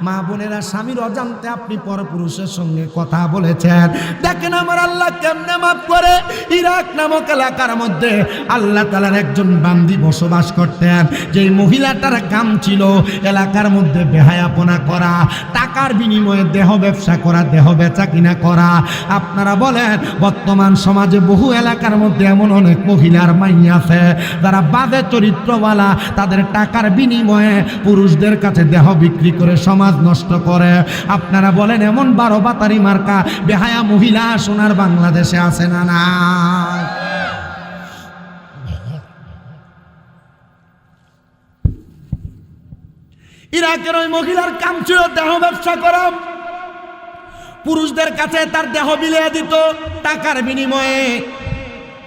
মা বোনেরা, স্বামীর অজান্তে আপনি পরপুরুষের সঙ্গে কথা বলেছেন। দেখেন আমার আল্লাহ কেমনে মাফ করে। ইরাক নামক এলাকার মধ্যে আল্লাহ তাআলার একজন বান্দি বসবাস করতেন। যেই মহিলাটার কাম ছিল এলাকার মধ্যে বেহায়াপনা করা, টাকার বিনিময়ে দেহ ব্যবসা করা, দেহ বেচা কিনা করা। আপনারা বলেন বর্তমান সমাজে বহু এলাকার মধ্যে এমন অনেক মহিলার মাইয়া আছে যারা বাজে চরিত্রওয়ালা, তাদের টাকার বিনিময়ে পুরুষদের কাছে দেহ বিক্রি করে সমাজ নষ্ট করে। আপনারা বলেন এমন 12 বাতারি মার্কা বেহায়া মহিলা সোনার বাংলাদেশে আছে না? না। ইরাকের ওই মহিলার কাম ছিল দেহ ব্যবসা করা। পুরুষদের কাছে তার দেহ বিলিয়ে দিত টাকার বিনিময়ে।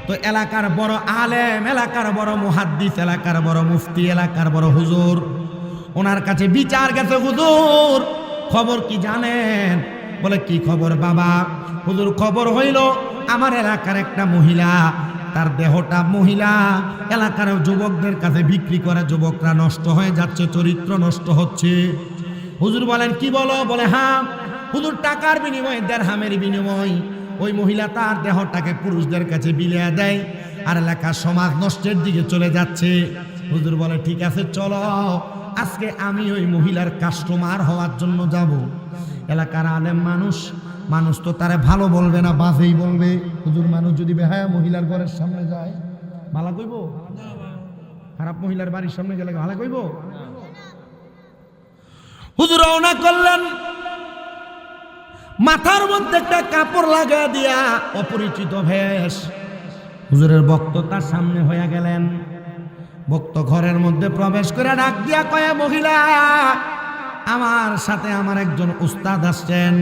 তো এলাকার বড় আলেম, এলাকার বড় মুহাদ্দিস, এলাকার বড় মুফতি, এলাকার বড় হুজুর, ওনার কাছে বিচার গেছে। হুজুর খবর কি জানেন? বলে কি খবর বাবা? হুজুর খবর হইল আমার এলাকার একটা মহিলা, তার দেহটা মহিলা এলাকার যুবকদের কাছে বিক্রি করে, যুবকরা নষ্ট হয়ে যাচ্ছে, চরিত্র নষ্ট হচ্ছে। হুজুর বলেন কি বলো? বলে হ্যাঁ হুজুর, টাকার বিনিময়ে, দেরহামের বিনিময় ওই মহিলা তার দেহটাকে পুরুষদের কাছে বিলিয়ে দেয় আর এলাকার সমাজ নষ্টের দিকে চলে যাচ্ছে। হুজুর বলে ঠিক আছে চলো, আজকে আমি ওই মহিলার কাস্টমার হওয়ার জন্য যাব। এলাকার আলেম মানুষ তো তারে ভালো বলবে না, বাজেই বলবে। হুজুর মানুষ যদি বেহায়া মহিলার ঘরের সামনে যায় ভালো কইব? খারাপ মহিলার বাড়ির সামনে গেলে ভালো কইব? হুজুর রওনা করলেন, মাথার মধ্যে একটা কাপড় লাগা দিয়া অপরিচিত বেশ। হুজুরের ভক্ত তার সামনে হইয়া গেলেন। ভক্ত ঘরের মধ্যে প্রবেশ করে ডাক দিয়া কয়ে, মহিলা আমার সাথে আমার একজন উস্তাদ আসছেন,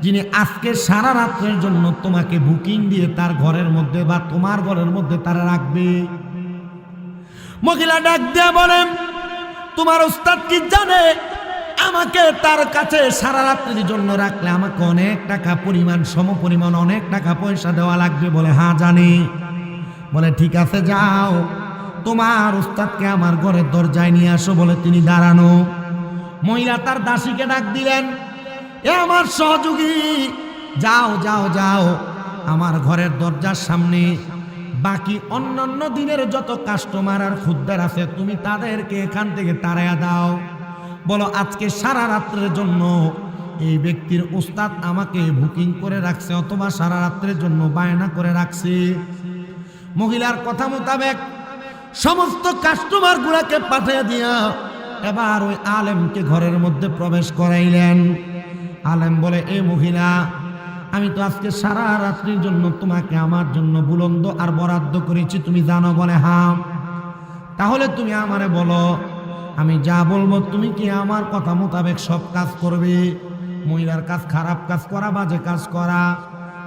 যিনি আজকে সারা রাত্রের জন্য তোমাকে বুকিং দিয়ে তার ঘরের মধ্যে বা তোমার ঘরের মধ্যে তারা রাখবে। মহিলা ডাক দিয়া বলেন, তোমার উস্তাদ কি জানে আমাকে তার কাছে সারা রাত্রির জন্য রাখলে আমাকে অনেক টাকা পরিমাণ, সমপরিমাণ অনেক টাকা পয়সা দেওয়া লাগবে? বলে হ্যাঁ জানি। বলে ঠিক আছে যাও, তোমার উস্তাদকে আমার ঘরের দরজায় নিয়ে আসো। বলে তিনি দাঁড়ানো। মহিলা তার দাসীকে ডাক দিলেন, এ আমার সহযোগী, যাও যাও যাও আমার ঘরের দরজার সামনে বাকি অন্যান্য দিনের যত কাস্টমার আর খুদ্দার আছে তুমি তাদেরকে এখান থেকে তাড়াইয়া দাও। বলো আজকে সারা রাত্রের জন্য এই ব্যক্তির উস্তাদ আমাকে বুকিং করে রাখছে, অথবা সারা রাত্রের জন্য বায়না করে রাখছে। মহিলার কথা মোতাবেক সমস্ত কাস্টমার গুলাকে পাঠিয়ে দিয়া এবার ওই আলেমকে ঘরের মধ্যে প্রবেশ করাইলেন। আলেম বলে, এ মহিলা, আমি তো আজকে সারা রাত্রির জন্য তোমাকে আমার জন্য বুলন্দ আর বরাদ্দ করেছি, তুমি জানো? বলে হ্যাঁ। তাহলে তুমি আমারে বলো, আমি যা বলবো তুমি কি আমার কথা মোতাবেক সব কাজ করবে? মহিলার কাজ খারাপ কাজ করা, বাজে কাজ করা।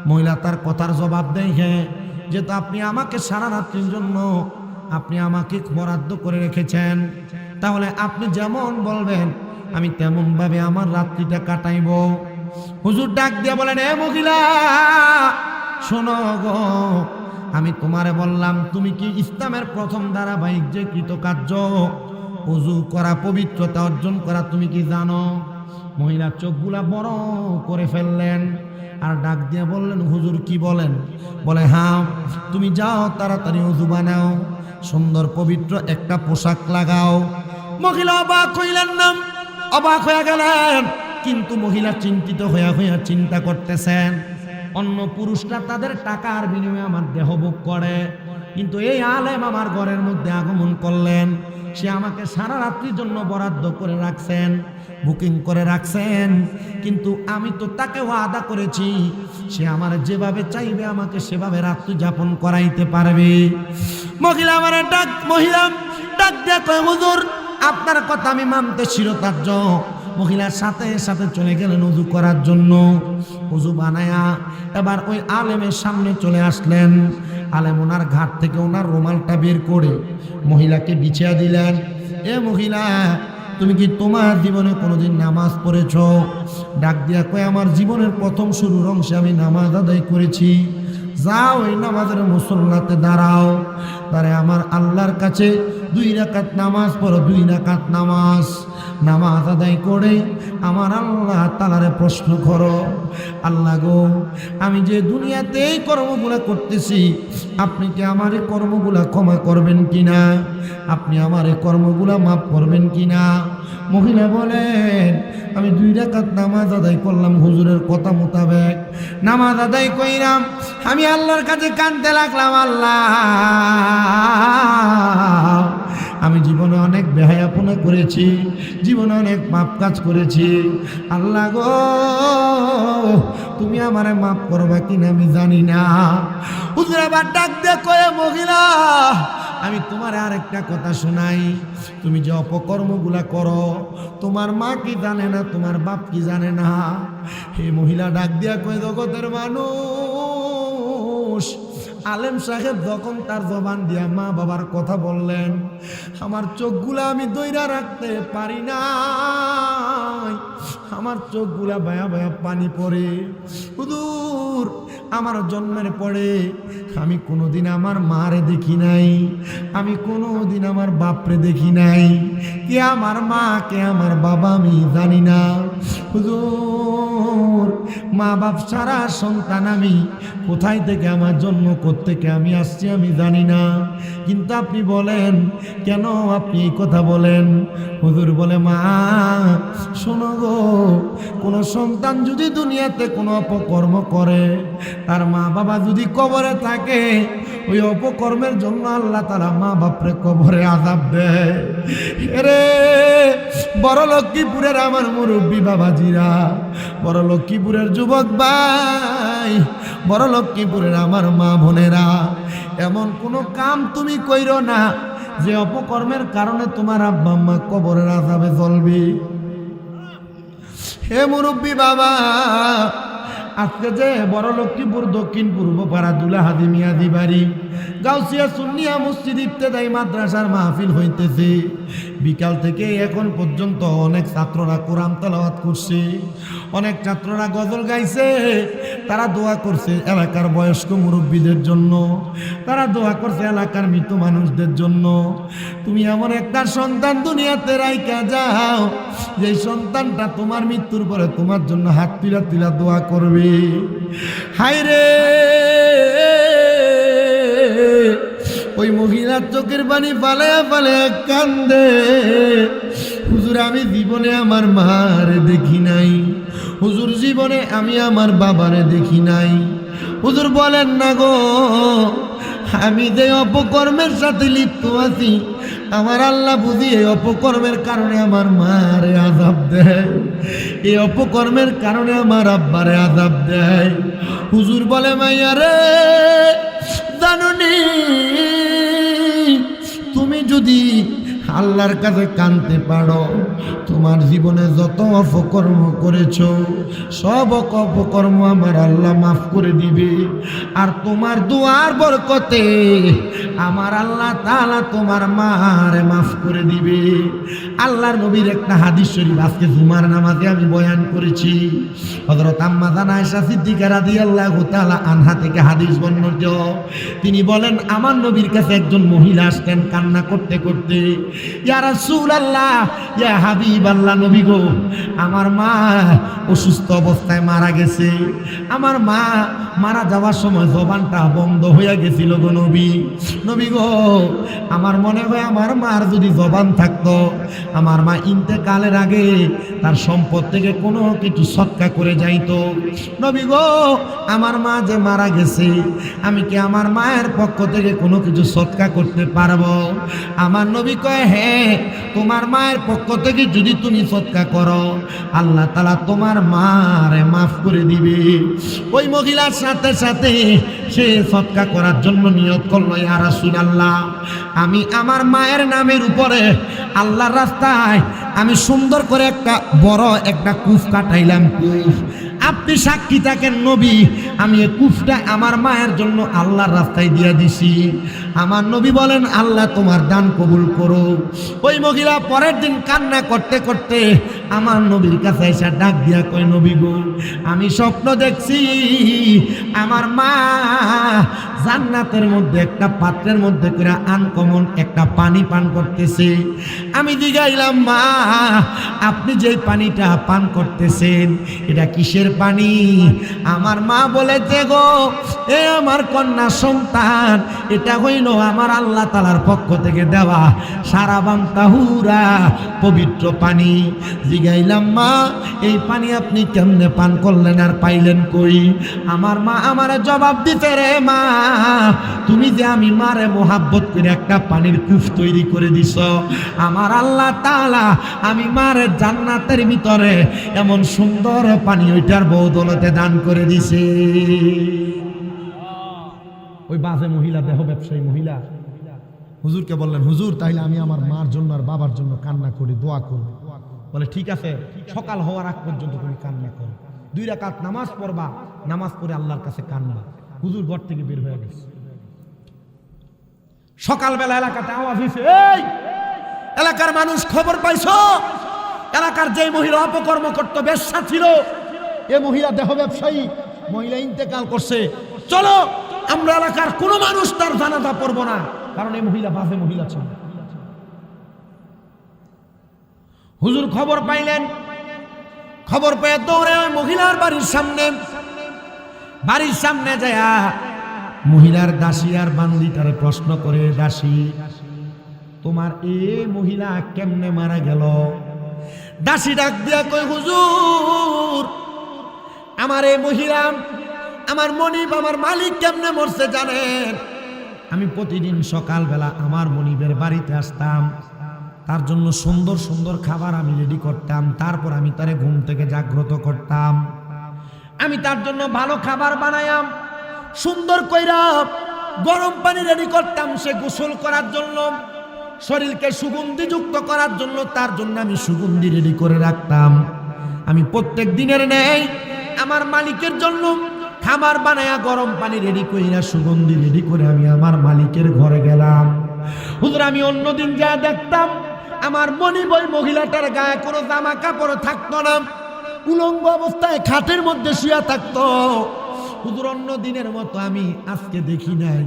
মহিলা তার কথার জবাব দেয়, হ্যাঁ, যেহেতু আপনি আমাকে সারা রাত্রির জন্য আপনি আমাকে বরাদ্দ করে রেখেছেন, তাহলে আপনি যেমন বলবেন আমি তেমন ভাবে আমার রাত্রিটা কাটাইব। হুজুর ডাক দিয়ে বলেন, এ মহিলা শোনো গো, আমি তোমারে বললাম তুমি কি ইসলামের প্রথম ধারাবাহিক যে কৃতকার্য ওযু করা, পবিত্রতা অর্জন করা, তুমি কি জানো? মহিলা চোখগুলা বড় করে ফেললেন আর ডাক দিয়ে বললেন, হুজুর কি বলেন? বলে হ্যাঁ, তুমি যাও তাড়াতাড়ি ওযু বানাও, সুন্দর পবিত্র একটা পোশাক লাগাও। মহিলা অবাক হইলেন না, অবাক হয়ে গেলেন, কিন্তু মহিলা চিন্তিত হইয়া চিন্তা করতেছেন, অন্য পুরুষরা তাদের টাকার বিনিময়ে আমার দেহ ভোগ করে, কিন্তু এই আলেম আমার ঘরের মধ্যে আগমন করলেন, সে আমাকে সারা রাত্রির জন্য বরাদ্দ করে রাখছেন, বুকিং করে রাখছেন, কিন্তু আমি তো তাকে ওয়াদা করেছি সে আমার যেভাবে চাইবে আমাকে সেভাবে রাত্রি যাপন করাইতে পারবে। মহিলা ডাক দিয়ে কয়, হুজুর আপনার কথা আমি মানতে শিরোধার্য। মহিলার সাথে সাথে চলে গেলেন ওযু করার জন্য। ওযু বানায়া এবার ওই আলেমের সামনে চলে আসলেন। আলেম ওনার ঘাট থেকে ওনার রুমালটা বের করে মহিলাকে বিছিয়ে দিলেন। এ মহিলা, তুমি কি তোমার জীবনে কোনোদিন নামাজ পড়েছ? ডাক দিয়া কয়, আমার জীবনের প্রথম শুরুর অংশে আমি নামাজ আদায় করেছি। যাও এই নামাজের মুসল্লাতে দাঁড়াও, তারে আমার আল্লাহর কাছে 2 রাকাত নামাজ পড়ো, 2 রাকাত নামাজ আদায় করে আমার আল্লাহ তাআলারে প্রশ্ন করো, আল্লাহ গো আমি যে দুনিয়াতে এই কর্মগুলা করতেছি, আপনি কি আমার এই কর্মগুলা ক্ষমা করবেন কিনা? আপনি আমার এই কর্মগুলা মাফ করবেন কিনা? মহিলা বলেন, আমি 2 রাকাত নামাজ আদায় করলাম হুজুরের কথা মোতাবেক। নামাজ আদায় কইরাম, আমি আল্লাহর কাছে কাঁদতে লাগলাম, আল্লাহ আমি জীবনে অনেক বেহায়াপনা করেছি, জীবনে অনেক পাপ কাজ করেছি, আল্লাহ গো তুমি আমারে মাফ করবা কিনা আমি জানি না। হুজুর আবার ডাক দিয়ে কয়ে, মহিলা আমি তোমার আরেকটা কথা শোনাই, তুমি যে অপকর্মগুলা করো তোমার মা কি জানে না, তোমার বাপ কি জানে না? হে মহিলা ডাক দিয়া কয়ে, জগতের মানুষ, আলেম সাহেব যখন তার জবান দিয়া মা বাবার কথা বললেন, আমার চোখগুলা আমি দইরা রাখতে পারি না, আমার চোখগুলা বায়া বায়া পানি পড়ে। হুজুর আমার জন্মের পরে আমি কোনোদিন আমার মারে দেখি নাই, আমি কোনোদিন আমার বাপরে দেখি নাই, কে আমার মা কে আমার বাবা আমি জানি না। হুজুর মা বাপ সারা সন্তান আমি, কোথায় থেকে আমার জন্ম কোত্থেকে আমি আসছি আমি জানি না, কিন্তু আপনি বলেন কেন আপনি এই কথা বলেন? হুজুর বলে, মা শোনো গো, কোনো সন্তান যদি দুনিয়াতে কোনো অপকর্ম করে, তার মা বাবা যদি কবরে থাকে, ওই অপকর্মের জন্য আল্লাহ তাআলা মা বাপরে কবরে আযাব দেয়। এরে বড় লক্ষ্মীপুরের আমার মুরব্বী বাবাজিরা, বড় লক্ষ্মীপুরের যুবক ভাই, বড় লক্ষ্মীপুরের আমার মা বোনেরা, এমন কোনো কাম তুমি কইরো না যে অপকর্মের কারণে তোমার আব্বা আম্মা কবরের আযাবে জ্বলবে। হে মুরব্বী বাবা, আজকে যে বড় লক্ষ্মীপুর দক্ষিণ পূর্ব পাড়া দুলা হাজি মিয়াদি বাড়ি গাউসিয়া সুন্নিয়া মসজিদ ইবতেদায়ী মাদ্রাসার মাহফিল হইতেছে, বিকাল থেকে এখন পর্যন্ত অনেক ছাত্ররা কোরআন তেলাওয়াত করছে, অনেক ছাত্ররা গজল গাইছে, তারা দোয়া করছে এলাকার বয়স্ক মুরব্বীদের জন্য, তারা দোয়া করছে এলাকার মৃত মানুষদের জন্য। তুমি এমন একটা সন্তান দুনিয়াতে রাইখা যাও, যে সন্তানটা তোমার মৃত্যুর পরে তোমার জন্য হাত তুলা তুলা দোয়া করবে। হায়রে ওই মহিলার চোখের পানি ফালায়া ফালায়া কান্দে, হুজুর আমি জীবনে আমার মারে দেখি নাই, হুজুর জীবনে আমি আমার বাবারে দেখি নাই। হুজুর বলেন না গো, আমি যে অপকর্মের সাথে লিপ্ত আছি, আমার আল্লাহ বুঝি এই অপকর্মের কারণে আমার মারে আযাব দেয়, এই অপকর্মের কারণে আমার আব্বারে আযাব দেয়। হুজুর বলে, মাইয়া রে জানুনি, তুমি যদি আল্লাহর কাছে কাঁদতে পারো, তোমার জীবনে যত অপকর্ম করেছো সব অপকর্ম আমার আল্লাহ মাফ করে দিবে, আর তোমার দুয়ার বরকতে আমার আল্লাহ তাআলা তোমার মারে মাফ করে দিবে। আল্লাহর নবীর একটা হাদিস শরীফ আজকে জুমার নামাজে আমি বয়ান করেছি। হযরত আম্মা জান আয়েশা সিদ্দিকা রাদিয়াল্লাহু তাআলা আনহা থেকে হাদিস বর্ণিত, তিনি বলেন, আমার নবীর কাছে একজন মহিলা আসতেন কান্না করতে করতে, ইয়া রাসূলুল্লাহ, ইয়া হাবিবাল্লাহ, নবী গো আমার মা অসুস্থ অবস্থায় মারা গেছে, আমার মা মারা যাওয়ার সময় জবানটা বন্ধ হয়ে গেছিল গো নবী, নবী গো আমার মনে হয় আমার মার যদি জবান থাকতো, আমার মা ইন্তেকালের আগে তার সম্পদ থেকে কোনো কিছু সদকা করে যাইতো। নবী গো আমার মা যে মারা গেছে, আমি কি আমার মায়ের পক্ষ থেকে কোনো কিছু সদকা করতে পারবো? আমার নবী কয়, হ্যাঁ, তোমার মায়ের পক্ষ থেকে যদি তুমি সদকা করো, আল্লাহ তাআলা তোমার মারে মাফ করে দিবে। ওই মহিলার সাথে সাথে সে সদকা করার জন্য নিয়ত করলো, ইয়া রাসূলুল্লাহ, আমি আমার মায়ের নামের উপরে আল্লাহর রাস্তায় আমি সুন্দর করে একটা বড় একটা কূপ কাটাইলাম, কূপ, আপনি সাক্ষী থাকেন নবী, আমি এই কূপটা আমার মায়ের জন্য আল্লাহর রাস্তায় দিয়ে দিছি। আমার নবী বলেন, আল্লাহ তোমার দান কবুল করো। ওই মহিলা পরের দিন কান্না করতে করতে আমার নবীর কাছে এসে ডাক দিয়া কয়, নবী গো আমি স্বপ্ন দেখছি, আমার মা জান্নাতের মধ্যে একটা পাত্রের মধ্যে করে আনকমন একটা পানি পান করতেছে। আমি জিগাইলাম, মা আপনি যে পানিটা পান করতেছেন এটা কিসের পানি? আমার মা বলেছে, গো এ আমার কন্যা সন্তান, এটা হইল আমার আল্লাহ তাআলার পক্ষ থেকে দেওয়া সারাবান তাহুরা পবিত্র পানি। জিগাইলাম, মা এই পানি আপনি কেমনে পান করলেন আর পাইলেন কই? আমার মা আমার জবাব দিতে, রে মা তুমি যে আমি মারে মোহাব্বত করে একটা পানির কূপ তৈরি করে দিছ, আমার আল্লাহ তাআলা আমি মারে জান্নাতের ভিতরে এমন সুন্দর পানি ওইটার বদৌলতে দান করে দিছে। ওই বাজে মহিলা, দেহ ব্যবসায়ী মহিলা হুজুরকে বললেন, হুজুর তাইলে আমি আমার মার জন্য আর বাবার জন্য কান্না করি, দোয়া করব। বলে ঠিক আছে, সকাল হওয়ার আগ পর্যন্ত তুমি কান্না করো, 2 রাকাত নামাজ পড়বা, নামাজ পড়ে আল্লাহর কাছে কান্না। হুজুর ঘর থেকে বের হয়ে গেছে। সকালবেলা এলাকাতে আওয়াজ হয়েছে, এই এলাকার মানুষ খবর পাইছো? এলাকার যে মহিলা অপকর্ম করতো, বেশ্যা ছিল, এ মহিলা দেহ ব্যবসায়ী মহিলা ইন্তেকাল করছে, চলো আমরা এলাকার কোনো মানুষ তার জানাজা পড়বো না, কারণ এই মহিলা বাজে মহিলা ছিল। হুজুর খবর পাইলেন, খবর পেয়ে দৌড়ে ওই মহিলার বাড়ির সামনে যায় মহিলার দাসী আর বান্দিটারে প্রশ্ন করে, দাসী তোমার এই মহিলা কেমনে মারা গেল? দাসী ডাক দিয়া কই, হুজুর আমার এই মহিলা, আমার মনিব, আমার মালিক কেমনে মরছে জানেন? আমি প্রতিদিন সকালবেলা আমার মনিবের বাড়িতে আসতাম, তার জন্য সুন্দর সুন্দর খাবার আমি রেডি করতাম, তারপর আমি তারে ঘুম থেকে জাগ্রত করতাম, আমি তার জন্য ভালো খাবার বানায়াম, সুন্দর কইরা গরম পানি রেডি করতাম সে গোসল করার জন্য, শরীরকে সুগন্ধি যুক্ত করার জন্য তার জন্য আমি সুগন্ধি রেডি করে রাখতাম। আমি প্রত্যেক দিনের ন্যায় আমার মালিকের জন্য খাবার বানায়া গরম পানি রেডি কইরা সুগন্ধি রেডি করে আমি আমার মালিকের ঘরে গেলাম। হুজুর আমি অন্যদিন যা দেখতাম আমার মনিব ওই মহিলাটার গায়ে কোনো জামা কাপড় থাকতো না, উলঙ্গ অবস্থায় খাটের মধ্যে শুয়ে থাকতো। হুজুর অন্য দিনের মতো আমি আজকে দেখি নাই,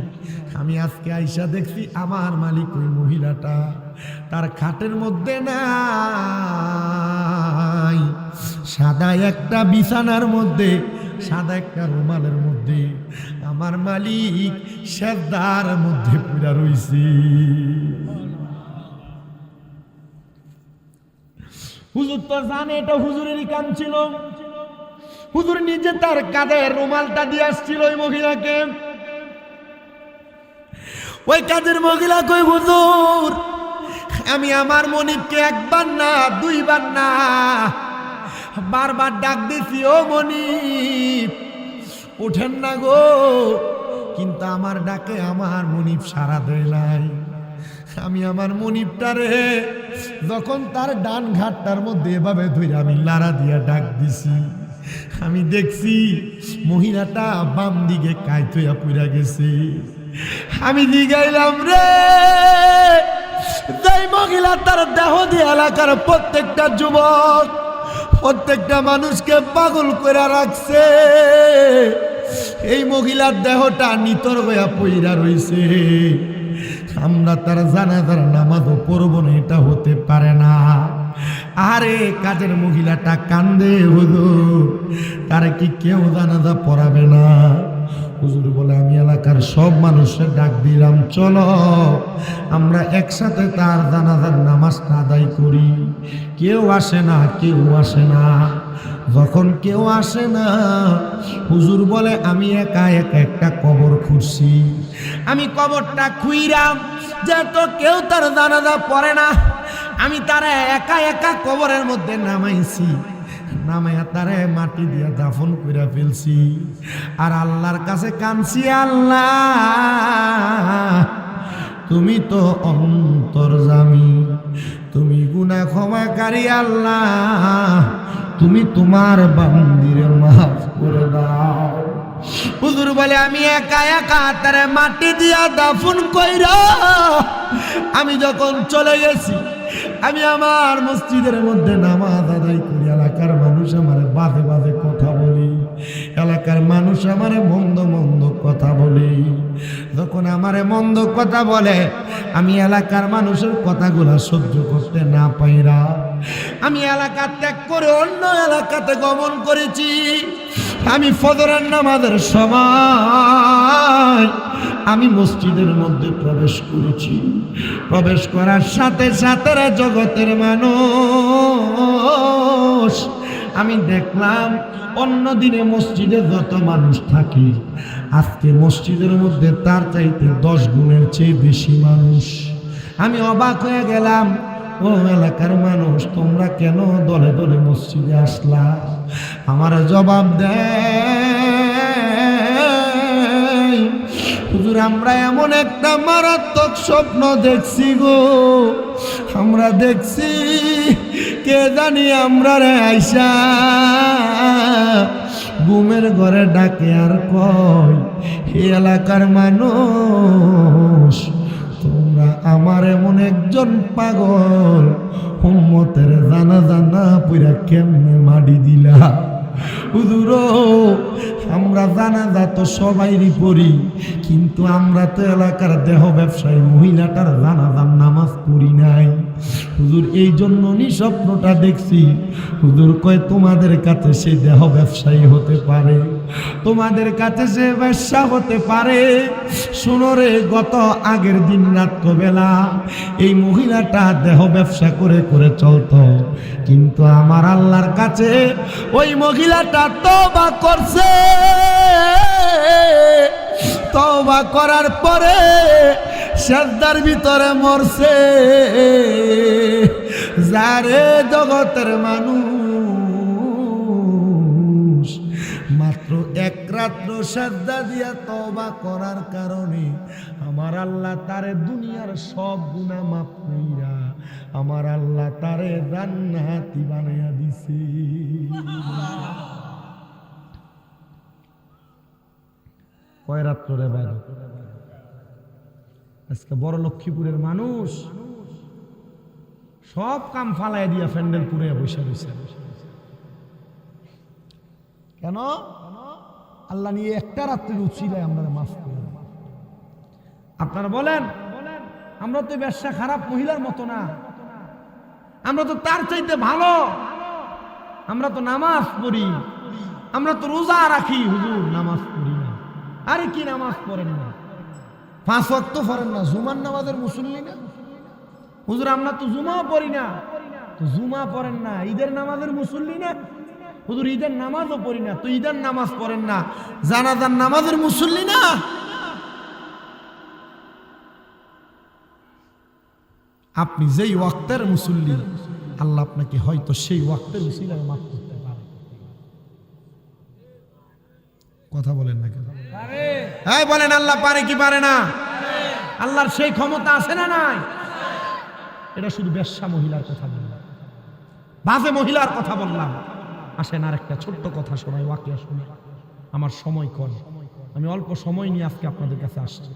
আমি আজকে আইসা দেখছি আমার মালিক ওই মহিলাটা তার খাটের মধ্যে নাই, সাদা একটা বিছানার মধ্যে, সাদা একটা রুমালের মধ্যে আমার মালিক সেজদার মধ্যে পুরা রইছে। হুজুর তো জানে এটা হুজুরেরই কাম ছিল, হুজুর নিজে তার কাঁধে রুমালটা দিয়ে আসছিল ওই মহিলাকে। ওই কাজের মহিলা কই, হুজুর আমি আমার মনিবকে একবার না 2 বার না বারবার ডাক দিছি, ও মনিব ওঠেন না গো, কিন্তু আমার ডাকে আমার মনিব সাড়া দেয় নাই। আমি আমার মনিবটারে যখন তার ডান ঘাটটার মধ্যে এভাবে ধরে আমি লাড়া দিয়া ডাক দিছি, আমি দেখছি মহিলাটা বাম দিকে কাইত হইয়া পুরা গেছে। আমি জিগাইলাম, রে যেই মহিলা তার দেহ দিয়ে এলাকার প্রত্যেকটা যুবক, প্রত্যেকটা মানুষকে পাগল করে রাখছে, এই মহিলার দেহটা নিতর হইয়া পইরা রইছে, আমরা তার জানাজার নামাজও পড়বো না, এটা হতে পারে না। আরে কাজের মহিলাটা কান্দে, হুজুর তার কি কেউ জানাজা পড়াবে না? হুজুর বলে, আমি এলাকার সব মানুষের ডাক দিলাম, চলো আমরা একসাথে তার জানাজার নামাজটা আদায় করি। কেউ আসে না, কেউ আসে না। যখন কেউ আসে না, হুজুর বলে আমি একা একা একটা কবর খুঁড়ছি। আমি কবরটা খুইরাম, যেহেতু কেউ তার জানাজা পড়ে না, আমি তারা একা একা কবরের মধ্যে নামাইছি, নামাইয়া তারে মাটি দিয়ে দাফন করে ফেলছি। আর আল্লাহর কাছে কাঁদছি, আল্লাহ তুমি তো অন্তর্যামী, তুমি গুনাহ ক্ষমাকারী, আল্লাহ তুমি তোমার বান্দিরে মাফ করে দাও। হুজুর বলে, আমি একা একা তারে মাটি দিয়া দাফন কইরা আমি যখন চলে গেছি, আমি আমার মসজিদের মধ্যে নামাজ আদায় করি, এলাকার মানুষ মানুষ আমারে বাজে বাজে কথা বলি, এলাকার মানুষ আমারে মন্দ মন্দ কথা বলি। যখন আমারে মন্দ কথা বলে আমি এলাকার মানুষের কথাগুলো সহ্য করতে না পাইরা আমি এলাকা ত্যাগ করে অন্য এলাকাতে গমন করেছি। আমি ফজরের নামাজের সময় আমি মসজিদের মধ্যে প্রবেশ করেছি। প্রবেশ করার সাথে সাথে জগতের মানুষ আমি দেখলাম অন্য দিনে মসজিদে যত মানুষ থাকে আজকে মসজিদের মধ্যে তার চাইতে 10 গুণের চেয়ে বেশি মানুষ। আমি অবাক হয়ে গেলাম, ও এলাকার মানুষ তোমরা কেন দলে দলে মসজিদে আসলা? আমার জবাব দেয়, হুজুর আমরা এমন একটা মারাত্মক স্বপ্ন দেখছি গো, আমরা দেখছি কে জানি আমরা রে আইসা ঘুমের ঘরে ডাকে আর কয়, হে এলাকার মানুষ তোমরা আমার এমন একজন পাগল উম্মতের জানাজা না পইরা কেমনে মাটি দিলা? হুজুর আমরা জানাজা তো সবাইরই পড়ি, কিন্তু আমরা তো এলাকার দেহ ব্যবসায়ী মহিলাটার জানাজার নামাজ পড়ি নাই। হুজুর এই জন্য স্বপ্নটা দেখছি। হুজুর কয় তোমাদের কাছে সে দেহ ব্যবসায়ী হতে পারে, তোমাদের কাছে সে ব্যবসা হতে পারে। শোনো রে, গত আগের দিন রাত্রবেলা এই মহিলাটা দেহ ব্যবসা করে করে চলতো, কিন্তু আমার আল্লাহর কাছে ওই মহিলাটা তওবা করছে। তওবা করার পরে সিজদার ভিতরে মরছে। যারে জগতের মানুষ মাত্র এক রাত্র সিজদা দিয়া তওবা করার কারণে আমার আল্লাহ তারে দুনিয়ার সব গুনাহ মাফ কইরা আমার আল্লাহ তারে জান্নাতি বানাইয়া দিছে। কয় রাত্র রে ভাই? আজকে বড় লক্ষ্মীপুরের মানুষ সব কাম ফালাই দিয়া প্যান্ডেল পুরে বসে বসে। কেন? আল্লাহ নিয়ে একটা রাত্রির উচিলায় আমরা মাফ করি। আপনারা বলেন আমরা তো ব্যবসা খারাপ মহিলার মতো না, আমরা তো তার চাইতে ভালো। আমরা তো নামাজ পড়ি, আমরা তো রোজা রাখি। হুজুর নামাজ পড়ি না। আরে কি নামাজ পড়েন না? 5 ওয়াক্ত পড়েন না? জুমার নামাজের মুসল্লি না? হুজুর আমরা তো জুমাও পড়ি না। তো জুমা পড়েন না, ঈদের নামাজের মুসল্লি না? হুজুর ঈদের নামাজও পড়ি না। তো ঈদের নামাজ পড়েন না, জানাজার নামাজের মুসল্লি না? আপনি যেই ওয়াক্তের মুসল্লি আল্লাহ আপনাকে হয়তো সেই ওয়াক্তের উসিলায় মাফ করতে পারে। কথা বলেন না কেন? হ্যাঁ বলেন, আল্লাহ পারে কি পারে না? আল্লাহর সেই ক্ষমতা আছে না নাই? এটা শুধু বেশ্যা মহিলার কথা বললাম, বাজে মহিলার কথা বললাম। আসেন আর একটা ছোট্ট কথা শোনাই, ওয়াকিয়া শোনাই। আমার সময় কম, আমি অল্প সময় নিয়ে আজকে আপনাদের কাছে আসছি।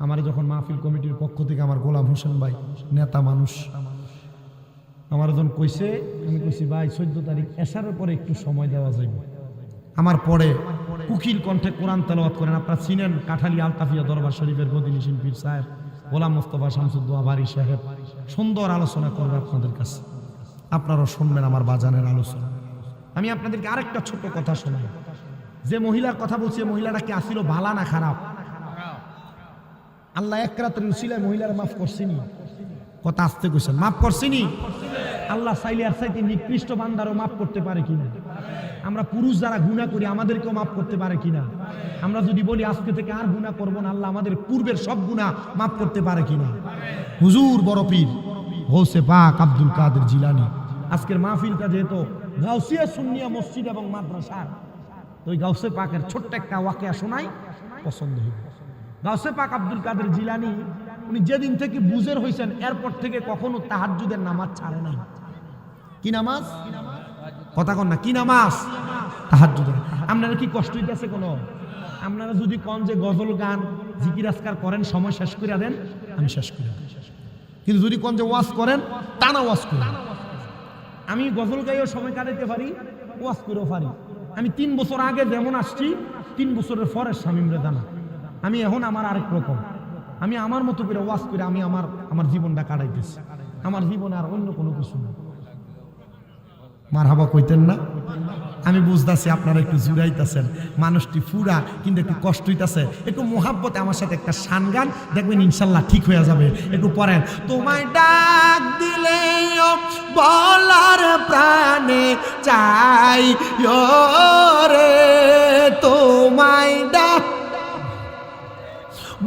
আমার যখন মাহফিল কমিটির পক্ষ থেকে আমার গোলাম হোসেন ভাই, নেতা মানুষ, আমার যখন কইছে, আমি কইছি ভাই 14 তারিখ এশারের পরে একটু সময় দেওয়া যাবে। আমার পরে কুকির কণ্ঠে কোরআন তেলাওয়াত করেন, আপনারা চিনেন কাঠালি আলতাফিয়া দরবার শরীফের গদিনী শিল্পীর সাহেব গোলাম মোস্তফা শামসুদ্দোয়া বাড়ি সাহেব সুন্দর আলোচনা করবে আপনাদের কাছে, আপনারাও শুনবেন আমার বাজানের আলোচনা। আমি আপনাদেরকে আরেকটা ছোট কথা শোনাই। যে মহিলার কথা বলছি, মহিলাটা কি আসিল ভালা না খারাপ? আল্লাহ এক রাতের উসিলায় মহিলার মাফ করছিনি? কথা আসতে কইছেন, মাফ করছিনি? আল্লাহ চাইলে আর চাইতে নিকৃষ্ট বান্দারও মাফ করতে পারে কিনা? আমরা পুরুষ যারা গুনাহ করি আমাদেরকেও মাফ করতে পারে কিনা? আমরা যদি বলি আজকে থেকে আর গুনাহ করব না, আল্লাহ আমাদের পূর্বের সব গুনাহ মাফ করতে পারে কিনা? হুজুর বড় পীর গৌসে পাক আব্দুল কাদের জিলানী, আজকের মাহফিলটা যেহেতু গাউসিয়া সুন্নিয়া মসজিদ এবং মাদ্রাসা, তো ওই গাউসে পাকের ছোট্ট একটা ওয়াকিয়া শোনাই, পছন্দ হবে। গাউসে পাক আব্দুল কাদের জিলানী উনি যেদিন থেকে বুজের হয়েছেন এরপর থেকে কখনো তাহাজ্জুদের নামাজ ছাড়ে নাই। কি নামাজ? কথা কন না, কি নামাজ? তাহাজ্জুদের। আপনারা কি কষ্ট হইতেছে কোনো? আপনারা যদি কোন যে গজল গান জিকির আজকার করেন সময় শেষ করে দেন, আমি শেষ করে দেন। কিন্তু যদি কোন যে ওয়াজ করেন টানা ওয়াজ করেন, আমি গজল গাইও সময় কাটাইতে পারি, ওয়াজ করেও পারি। আমি 3 বছর আগে যেমন আসছি 3 বছরের পরে শামীমরে জানা। আমি এখন আমার আরেক রকম, আমি আমার মতো করে ওয়াজ করে আমি আমার জীবনটা কাটাইতেছি। আমার জীবনে আর অন্য কোনো কিছু না। মারহাবা কইতেন না? আমি বুঝতেছি আপনারা একটু জুড়াইতেছেন, মানুষটি ফুরা কিন্তু একটু কষ্ট হইতেছে। একটু মোহাব্বতে আমার সাথে একটা শান গান দেখবেন, ইনশাল্লাহ ঠিক হয়ে যাবে। একটু পড়েন। তোমায় ডাক দিলে বলার প্রাণে চাই রে, তোমায় ডাক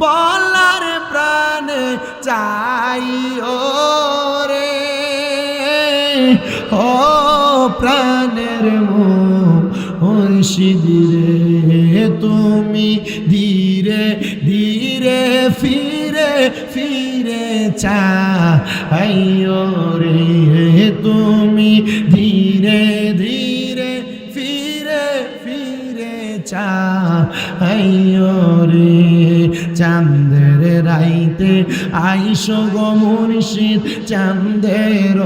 বলার প্রাণে চাই রে, ও প্রাণের মুর্শিদ রে, তুমি ধীরে ধীরে ফিরে ফিরে চাইও রে, তুমি ধীরে ধীরে ফিরে ফিরে চাইও রে। চাঁদের রাইতে আইসো গো মুর্শিদ, চাঁদের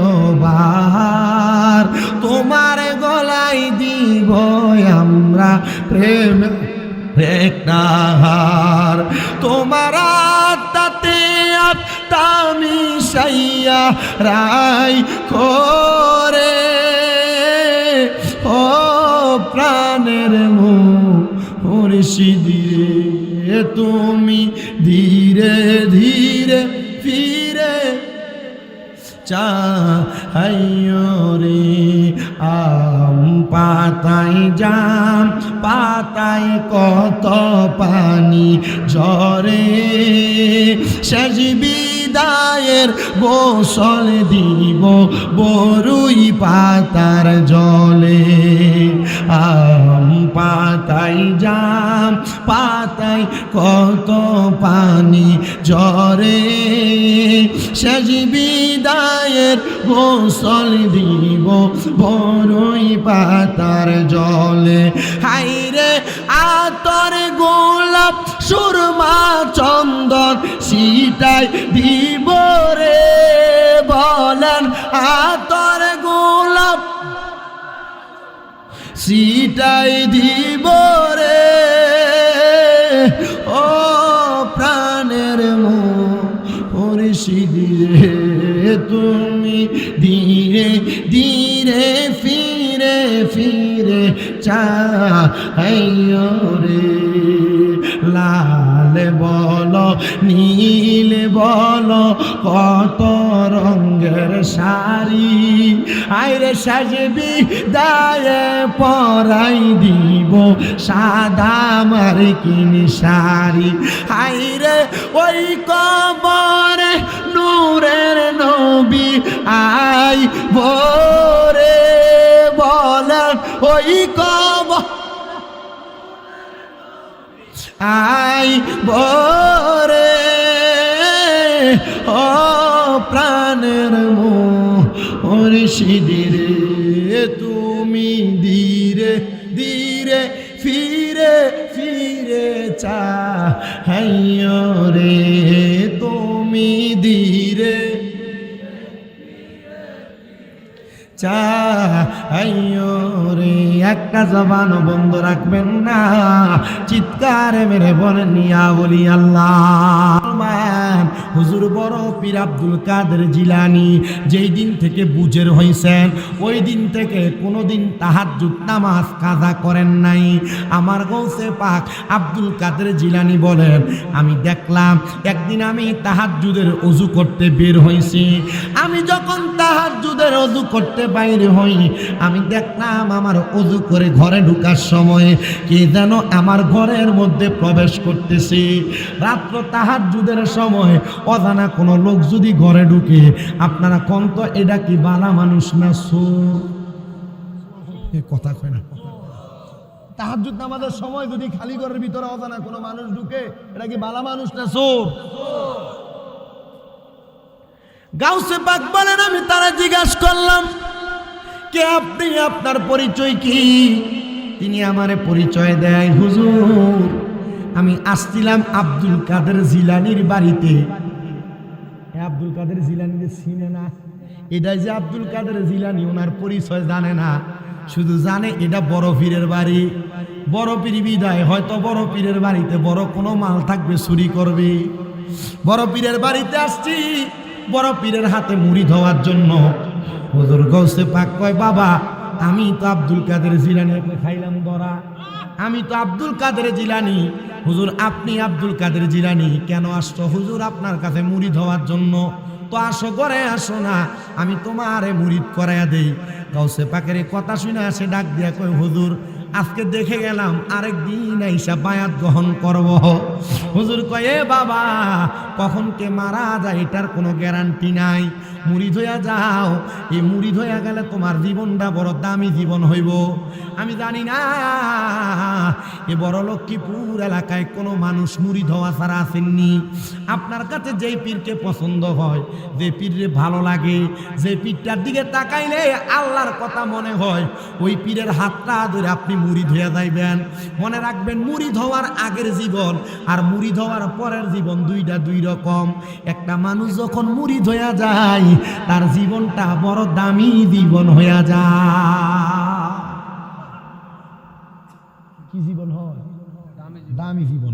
বাহার, তোমার গলায় দিব আমরা প্রেম একটা হার। তোমার আত্মাতে আত্মা মিশাইয়া রাই করে, ও প্রাণের মুর্শিদ রে, তুমি ধীরে ধীরে ফিরে চাইও রে। আম পাতায় জাম পাতায় কত পানি ঝরে, শেষ বিদায়ের গোসল দিব বরুই পাতার জলে। আম পাতায় জাম পাতায় কত পানি ঝরে, শেষ বিদায়ের গোসল দিব বরুই পাতার জলে। হাইরে আতর গোলাপ সুরমা চন্দন সিটাই দিব রে, বলেন আতর গোলাপ সিটাই দিব রে, ও প্রাণের মুর্শিদ রে, তুমি ধীরে ধীরে ফিরে ফিরে চাইও রে। লাল বলো নীল বলো কত রঙের শাড়ি, আইরে সাজবি দায়ে পরাই দিব সাদা মার্কিন শাড়ি। আইরে ওই কবরে নূরের নবী আই ভোরে, বলেন ওই কবর আই ভোরে, ও প্রাণের মুর্শিদ রে, তুমি ধীরে ধীরে ফিরে ফিরে চাইও রে, তুমি ধীরে চাইও রে। একটা জবান বন্ধ রাখবেন না, চিৎকারে মেরে বলেন ইয়া ওলি আল্লাহ। হুজুর বড় পীর আব্দুল কাদের জিলানী যেই দিন থেকে বুঝের হইছেন, ওই দিন থেকে কোনোদিন তাহাজ্জুদ নামাজ কাজা করেন নাই। আমার গৌসে পাক আব্দুল কাদের জিলানী বলেন, আমি দেখলাম একদিন আমি তাহাজ্জুদের ওযু করতে বের হইছি। আমি যখন তাহাজ্জুদের ওযু করতে বাইরে হই, আমি দেখলাম আমার ওযু করে ঘরে ঢোকার সময় কে যেন আমার ঘরের মধ্যে প্রবেশ করতেছে। রাত্র তাহাজ্জুদের সময় অজানা কোনো লোক যদি ঘরে ঢুকে, আপনারা কোন তো এটা কি বালা মানুষ না চোর? এ কথা কয় না। তাহাজ্জুদ নামাজের সময় যদি খালি ঘরের ভিতরে অজানা কোনো মানুষ ঢুকে, এটা কি বালা মানুষ না চোর? গাউসে পাক বলেন, আমি তারা জিজ্ঞাসা করলাম কে আপনি, আপনার পরিচয় কি? তিনি আমারে পরিচয় দেয়, হুজুর আমি আসছিলাম আব্দুল কাদের জিলানির বাড়িতে। আব্দুল কাদের জিলানির চিনে না? এটাই যে আব্দুল কাদের জিলানি, ওনার পরিচয় জানে না। শুধু জানে এটা বড় পীরের বাড়ি। বড় পীর বিদায় হয়তো বড় পীরের বাড়িতে বড় কোনো মাল থাকবে, চুরি করবে। বড় পীরের বাড়িতে আসছি বড় পীরের হাতে মুড়িদ হওয়ার জন্য। হুজুর গৌসে পাক কয়, বাবা আমি তো আব্দুল কাদের জিলানী খাইলাম ধরা, আমি তো আব্দুল কাদের জিলানী। হুজুর আপনি আব্দুল কাদের জিলানী, কেন আসছো? হুজুর আপনার কাছে মুড়িদ হওয়ার জন্য। তো আসো, ঘরে আসো না, আমি তোমারে মুড়িদ করাইয়া দেই। গাউসে পাকের কথা শুনে আসে ডাক দিয়া কয়, হুজুর আজকে দেখে গেলাম আরেকদিন আইসা বায়াত গ্রহণ করব। হুজুর কয়, এ বাবা কখন কে মারা যায় এটার কোনো গ্যারান্টি নাই, মুড়িদ হইয়া যাও। এই মুড়িদ হইয়া গেলে তোমার জীবনটা বড় দামি জীবন হইব। আমি জানি না এ বড় লক্ষ্মীপুর এলাকায় কোনো মানুষ মুড়িদ হওয়া ছাড়া আসেননি। আপনার কাছে যেই পীরকে পছন্দ হয়, যে পীরে ভালো লাগে, যে পীরটার দিকে তাকাইলে আল্লাহর কথা মনে হয়, ওই পীরের হাতটা ধরে আপনি মুড়িদ হইয়া যাইবেন। মনে রাখবেন, মুড়িদ হওয়ার আগের জীবন আর মুড়িদ হওয়ার পরের জীবন দুইটা দুই রকম। একটা মানুষ যখন মুড়িদ হইয়া যায় তার জীবনটা বড় দামি জীবন হইয়া যায়। কি জীবন হয়? দামি জীবন।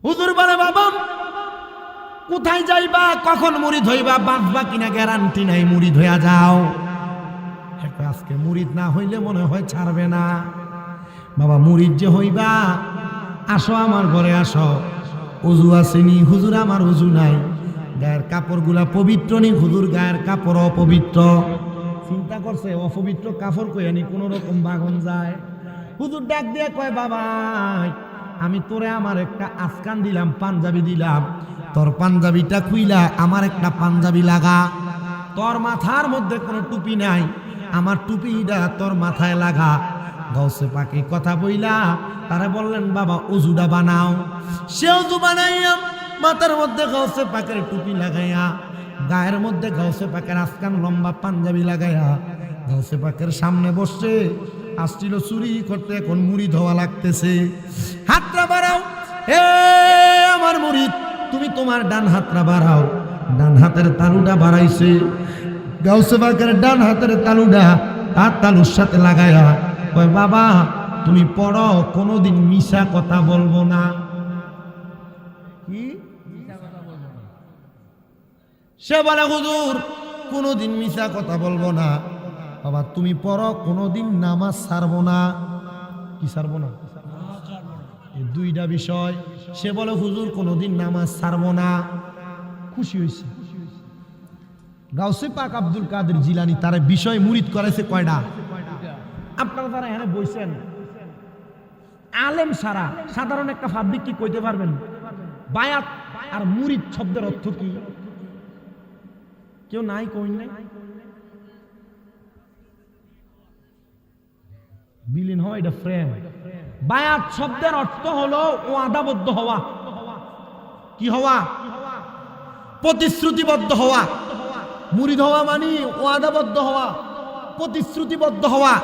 হুজুর বলে, বাবা কোথায় যাইবা, কখন মুড়িদ হইবা, বাঁচবা কিনা গ্যারান্টি নাই, মুড়িদ হইয়া যাও। আজকে মুড়িদ না হইলে মনে হয় ছাড়বে না। বাবা মুড়িদ যে হইবা, আসো আমার ঘরে আসো। উজু আসেনি? হুজুর আমার উজু নাই। গায়ের কাপড়গুলা পবিত্র নি? হুজুর গায়ের কাপড় অপবিত্র। চিন্তা করছে অপবিত্র কাপড় কইয়ানি কোন রকম বাগন যায়। হুজুর ডাক দিয়ে কয়, বাবা আমি তোরে আমার একটা আফগান দিলাম, পাঞ্জাবি দিলাম, তোর পাঞ্জাবিটা খুইলা আমার একটা পাঞ্জাবি লাগা। তোর মাথার মধ্যে কোনো টুপি নাই, আমার টুপিটা তোর মাথায় লাগা। গাউসে পাকে কথা বইলা তারা বললেন, বাবা উজুটা বানাও। সে উজু বানাইয়া মাথার মধ্যে গাউসে পাকের টুপি লাগাইয়া, গায়ের মধ্যে গাউসে পাকের আফগান লম্বা পাঞ্জাবি লাগাইয়া গাউসে পাকের সামনে বসছে। আসছিল চুরি করতে, এখন মুড়িদ হওয়া লাগতেছে। হাতটা বাড়াও, হে আমার মুড়িদ, তুমি তোমার ডান হাতটা বাড়াও। ডান হাতের তালুটা বাড়াইছে। গাউসে পাকের ডান হাতের তালুটা তার তালুর সাথে লাগাইয়া কয়, বাবা তুমি পড়ো, কোনোদিন মিশা কথা বলবো না। কি সে বলে, হুজুর কোনোদিন মিশা কথা বলবো না। বাবা তুমি পড়ো, কোনোদিন নামাজ ছাড়বো না। কি ছাড়বো না? এই দুইটা বিষয়। সে বলে, হুজুর কোনোদিন নামাজ ছাড়বো না। খুশি হয়েছে। গাউসে পাক আব্দুল কাদের জিলানী তার বিষয় মুরিদ করাইছে কয়টা? আপনারা যারা এখানে বইছেন আলেম সারা সাধারণ একটা পাবলিক কি কইতে পারবেন বায়াত আর মুরিদ শব্দের অর্থ কি? কেউ নাই, কই নাই। বিলীন হওয়া, এটা ফ্রেম। বায়াত শব্দের অর্থ হলো ওয়াদাবদ্ধ হওয়া। কি হওয়া? প্রতিশ্রুতিবদ্ধ হওয়া। মুরিদ হওয়া মানে ওয়াদাবদ্ধ হওয়া, প্রতিশ্রুতিবদ্ধ হওয়া,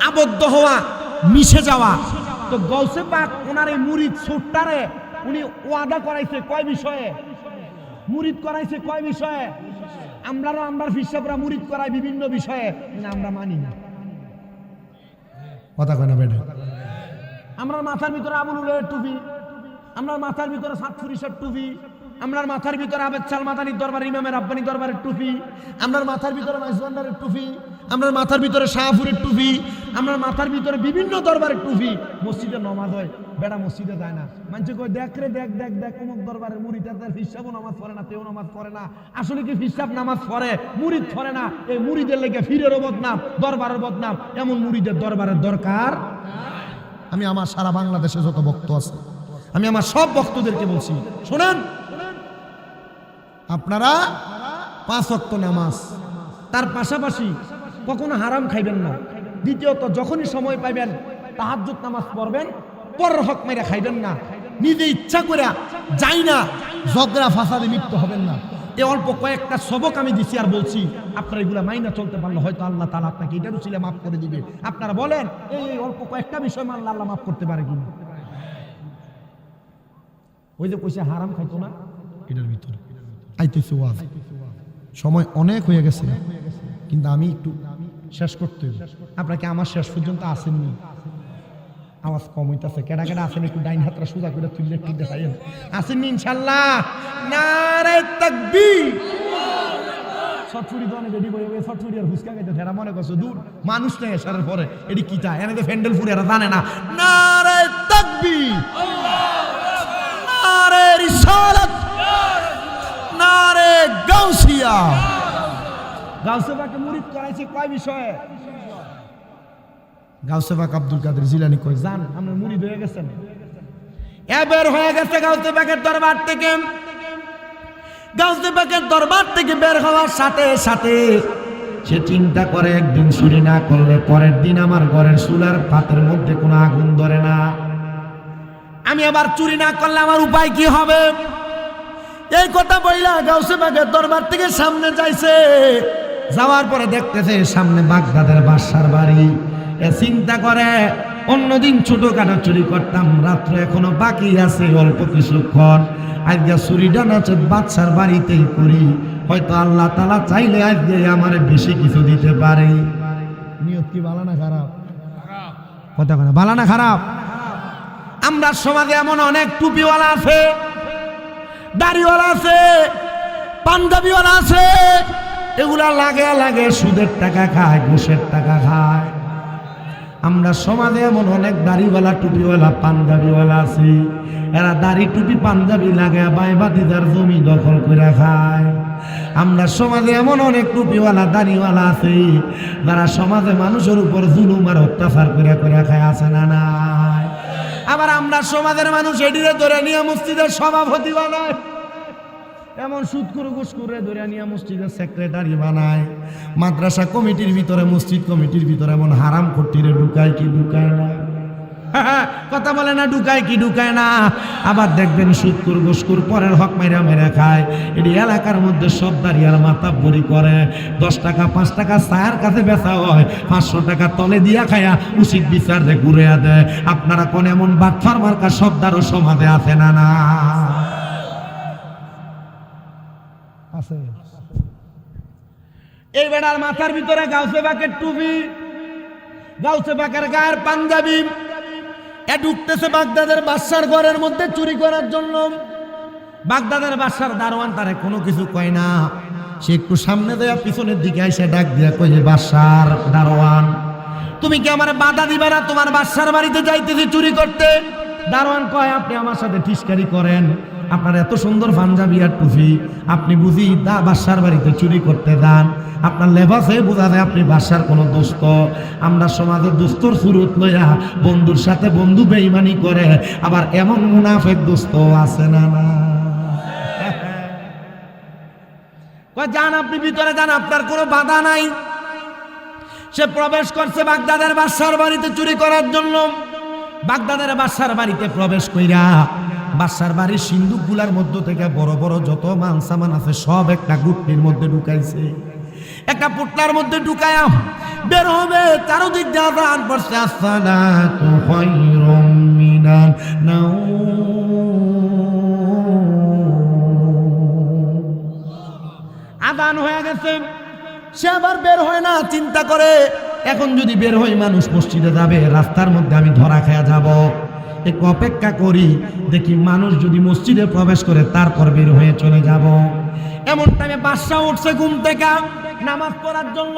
আবদ্ধ হওয়া, মিশে যাওয়া। তো গাউসে পাক ওনার এই মুরিদ সুট্টারে উনি ওয়াদা করাইছে কয় বিষয়ে? মুরিদ করাইছে কয় বিষয়ে? আমরাও আমরা ফিসাবরা মুরিদ করাই বিভিন্ন বিষয়ে, আমরা মানি না। কথা কয় না বেটা? আমরা মাথার ভিতরে আবুল উলের টুপি, আমরা মাথার ভিতরে সাতফুরিশের টুপি, আমরার মাথার ভিতরে আবেদ সালমাতানির দরবার, ইমামের আব্বানি দরবারের টুপি, আমরার মাথার ভিতরে মাইজবান্ডারের টুপি, আমরার মাথার ভিতরে শাহপুরের টুপি, আমরার মাথার ভিতরে বিভিন্ন দরবারের টুপি। মসজিদে নমাজ হয়, বেড়া মসজিদে যায় না। মানুষ কয়, দেখ রে দেখ দেখ দেখ অমুক দরবারের মুরিদ, তার ফিসাবও নামাজ পড়ে না, তেও নামাজ পড়ে না। আসলে কি ফিসাব নামাজ পড়ে, মুরিদ পড়ে না। এই মুরিদের লেগে ফিরেরও বদনাম, দরবারের বদনাম। এমন মুরিদের দরবারের দরকার। আমি আমার সারা বাংলাদেশে যত বক্ত আছে, আমি আমার সব বক্তদেরকে বলছি, শোনেন, আপনারা 5 ওয়াক্ত নামাজ, তার পাশাপাশি কখনো হারাম খাইবেন না। দ্বিতীয়ত যখনই সময় পাইবেন তাহাজ্জুদ নামাজ পড়বেন, পরের হক মেরে খাইবেন না। নিজে ইচ্ছা করে যাই না ঝগড়া ফাসাদে লিপ্ত হবেন না। এই অল্প কয়েকটা সবক আমি দিছি আর বলছি, আপনারা এগুলা মাইনা চলতে পারলে হয়তো আল্লাহ তাআলা আপনাকে এটার উচিলে মাফ করে দিবে। আপনারা বলেন, এই অল্প কয়েকটা বিষয় মানলে আল্লাহ মাফ করতে পারে কিনা? ওই যে কইছে হারাম খাইতো না, এটার ভিতরে আইতেছে ওয়াজ। সময় অনেক হয়ে গেছে, কিন্তু আমি একটু শেষ করতে হবে। আপনারা কি আমার শেষ পর্যন্ত আসেননি? আওয়াজ কম হইতাছে, কেডা কেডা আসেন একটু ডাইন হাতটা সোজা করে তুললে একটু দেখাইন। আসেননি ইনশাল্লাহ? নারে তাকবীর। ছটফুড়ি তো অনেক রেডি বয়ে ছটফুড়ি আর হুসকা খাইতে এরা মনে করছে দূর মানুষ নেই এসারের পরে এটি কি চায়, এনে তো ফ্যান্ডেল ফুড়ি এরা জানে না। নারে তাকবীর, নারে রিসালাত, নারে গাউসিয়া। গাউসে পাকে মুরিদ করাইছে কয় বিষয়ে? গাউসে পাক আব্দুল কাদের জিলানী কয় জান আমরা মুরিদ হয়ে গেছেন। এবার হয়ে গেছে গাউসে পাকের দরবার থেকে। গাউসে পাকের দরবার থেকে বের হওয়ার সাথে সাথে সে চিন্তা করে একদিন চুরি না করলে পরের দিন আমার ঘরের চুলার পাতের মধ্যে কোনো আগুন ধরে না, আমি আবার চুরি না করলে আমার উপায় কি হবে? এই কথা বইলা গাউসে পাকের দরবার থেকে সামনে যাইছে। যাওয়ার পরে দেখতেছে সামনে বাগদাদের বাদশার বাড়ি। চিন্তা করে অন্যদিন ছোটখাটো চুরি করতাম, রাত্রে এখনো বাকি আছে অল্প কিছুক্ষণ, আজকে চুরিটা নাচে বাদশার বাড়িতেই করি, হয়তো আল্লাহ তাআলা চাইলে আজকে আমার বেশি কিছু দিতে পারে। নিয়ত কি ভালো না খারাপ? কথা কথা ভালো না খারাপ? আমরা সমাজে এমন অনেক টুপিওয়ালা আছে, দাড়িওয়ালা আছে, পাঞ্জাবিওয়ালা আছে, এগুলা লাগে লাগে সুদের টাকা খায়, ঘুষের টাকা খায়। আমরা সমাজে এমন অনেক দাড়িওয়ালা টুপিওয়ালা পাঞ্জাবিওয়ালা আছে, এরা দাড়ি টুপি পাঞ্জাবি লাগে বাইবাদিদার জমি দখল করে খায়। আমরা সমাজে এমন অনেক টুপিওয়ালা দাড়িওয়ালা আছে যারা সমাজে মানুষের উপর জুলুম আর অত্যাচার করে করে খায়, আছে না নাই? আবার আমরা সমাজের মানুষ এডিরে ধরে নিয়ে মসজিদের সভাপতি বানায়, এমন সুদখোর ঘুষখোরে ধরে নিয়ে মসজিদের সেক্রেটারি বানায়, মাদ্রাসা কমিটির ভিতরে মসজিদ কমিটির ভিতরে এমন হারাম খট্টিরে ঢুকায় কি ঢুকায় না? কথা বলে না ঢুকায় কি ঢুকায় না? আবার দেখবেন সুদখোর ঘুষখোর পরের হক মাইরা মেরে খায়। এটি এলাকার মধ্যে সব দাঁড়িয়ে মাথা বড়ি করে, 10 টাকা 5 টাকা চায়ের কাছে বেচা হয়, 500 টাকা তলে দিয়া খায়া উচিত বিচার দিয়ে ঘুরে দেয়। আপনারা কোন এমন বাটফার মার্কা শব্দারও সমাজে আছে না? না আছে। এই বেড়ার মাথার ভিতরে গাউসে পাকের টুপি, গাউসে পাকের গায়ের পাঞ্জাবি, এ ঢুকতেছে বাগদাদের বাদশার ঘরের মধ্যে চুরি করার জন্য। বাগদাদের বাদশার দারোয়ান তারে কোনো কিছু কয় না, সে একটু সামনে দেয়া পিছনের দিকে এসে ডাক দিয়া কয় যে বাদশার দারোয়ান তুমি কি আমার বাধা দিবে না? তোমার বাদশার বাড়িতে যাইতেছি চুরি করতে। দারোয়ান কয় আপনি আমার সাথে ঠিসকারি করেন, আপনার এত সুন্দর পাঞ্জাবি আর টুপি, আপনি বুঝি বাদশার বাড়িতে চুরি করতে যান? আপনার লেবাসে বোঝা যায় আপনি বাদশার কোনো দোস্ত। আমরা সমাজের দোস্তর সুরত লইয়া বন্ধুর সাথে বন্ধু বেঈমানি করে, আবার এমন মুনাফেক দোস্ত আছে না? না যান আপনি ভিতরে যান, আপনার কোনো বাধা নাই। সে প্রবেশ করছে বাগদাদের বাদশার বাড়িতে চুরি করার জন্য। বাগদাদের বাদশার বাড়িতে প্রবেশ কইরা বাদশার বাড়ির সিন্দুক গুলার মধ্য থেকে বড় বড় যত মাল সামান আছে সব একটা গুটনির মধ্যে ঢুকাইছে, একটা পুটলার মধ্যে ঢুকায়া বের হবে। চারদিক দিয়ে আযান পড়ছে, আসসালাতু খায়রুম মিনান নাওম। আযান হয়ে গেছে, সে আবার বের হয় না। চিন্তা করে এখন যদি বের হই মানুষ মসজিদে যাবে, রাস্তার মধ্যে আমি ধরা খেয়া যাব, একটু অপেক্ষা করি, দেখি মানুষ যদি মসজিদে প্রবেশ করে তারপর বের হয়ে চলে যাব। এমন টাইমে বাদশা উঠছে ঘুম থেকে নামাজ পড়ার জন্য।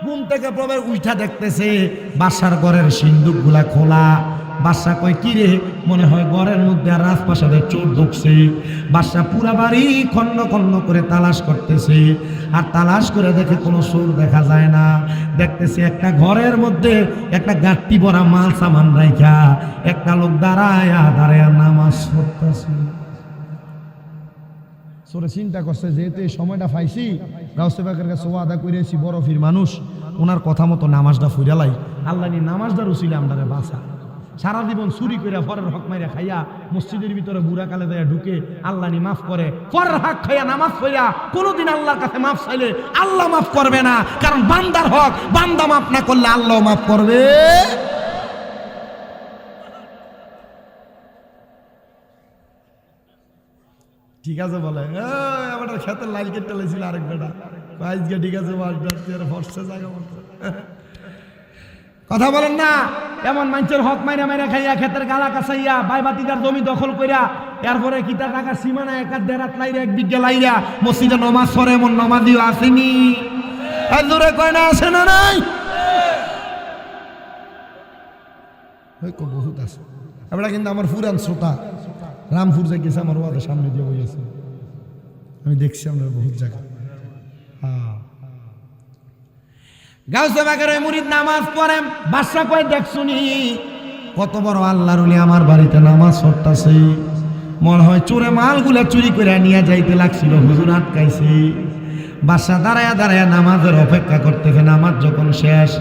ঘুম থেকে প্রবেশ উঠা দেখতেছে বাদশার ঘরের সিন্দুক গুলা খোলা। বাদশা কয় কি রে, মনে হয় ঘরের মধ্যে আর রাজপ্রাসাদের চোর ঢুকছে। বাদশা পুরা বাড়ি খন্ড খন্ড করে তালাশ করতেছে, আর তালাশ করে দেখে কোনো চোর দেখা যায় না। দেখতেছে একটা ঘরের মধ্যে একটা গাট্টি ভরা মাল সামান রাইখা একটা লোক দাঁড়ায় নামাজ পড়তেছে। চোরে চিন্তা করছে যেহেতু এই সময়টা পাইছি, গাউসে পাকের কাছে ওয়াদা করেছি বরফির মানুষ, ওনার কথা মতো নামাজটা ফুইরালাই, আল্লাহ নি নামাজটা রুচিলে আমরা বাঁচা। সারা জীবন চুরি করে পরের হক মাইরা খাইয়া মসজিদের ভিতরে বুড়া কালে দেয়া ঢুকে আল্লাহ নি মাফ করে, পরের হক খাইয়া নামাজ পড়িয়া কোনোদিন আল্লাহর কাছে মাফ চাইলে আল্লাহ মাফ করবে না। কারণ বান্দার হক বান্দা মাফ না করলে আল্লাহ মাফ করবে। ঠিক আছে বলে আমার খেতের লাইল কেটে লেছিল আরেক বেটা, ঠিক আছে ফর্সা জায়গা কথা বলেন না। এমন মানুষের হক মাইরা মাইরা খাইয়া, ক্ষেতের গালা কাছাইয়া, বাইবাতিদার জমি দখল কইরা, এরপরে কিতা টাকার সীমানা একা দেড়াত লাইরা, 1 বিঘা লাইরা মসজিদে নমাজ পড়ে, এমন নমাজিও আসেনি। জোরে কয় না, আছে না নাই? বহুত আছে। এবার কিন্তু আমার ফুরান শ্রোতা রামপুর যাই গেছে, আমার ওয়াদের সামনে দিয়ে বইয়েছে, আমি দেখছি আপনার বহুত জায়গা। গাউসে বাগের ওই মুরিদ নামাজ পড়ে, বাদশা কয় দেখছুনি কত বড় আল্লাহর ওলি আমার বাড়িতে নামাজ পড়তাছে, মনে হয় চোরে মালগুলা চুরি করে নিয়ে যাইতে লাগছিল, হুজুর আটকাইছে। বাদশা দাঁড়ায়া দাঁড়ায়া নামাজের অপেক্ষা করতেছে। নামাজ যখন শেষ,